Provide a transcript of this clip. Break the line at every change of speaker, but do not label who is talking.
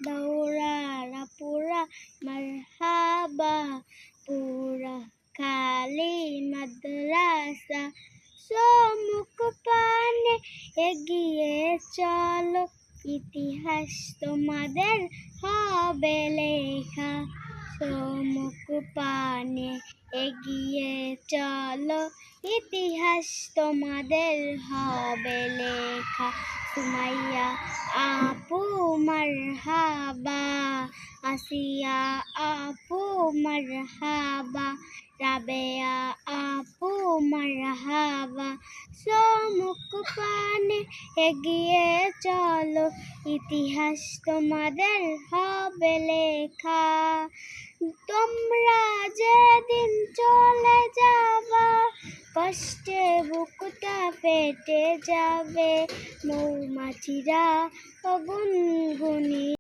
দৌড়ারা পুরা মারহাবা, পুরা খালি মাদ্রাসা, সম্মুখ পানে এগিয়ে চলো, ইতিহাস তোমাদের হবে লেখা। সম্মুখ পানে এগিয়ে চলো, ইতিহাস তোমাদের হবে লেখা। সুমাইয়া আপু মারহাবা, আসিয়া আপু মারহাবা, রাবেয়া আপু মারহাবা, সম্মুখ পানে এগিয়ে চলো, ইতিহাস তোমাদের হবে লেখা। তোমরা যেদিন চলে যাবা, কষ্টে বুকটা ফেটে যাবে, মৌমাছিরা গুনগুনি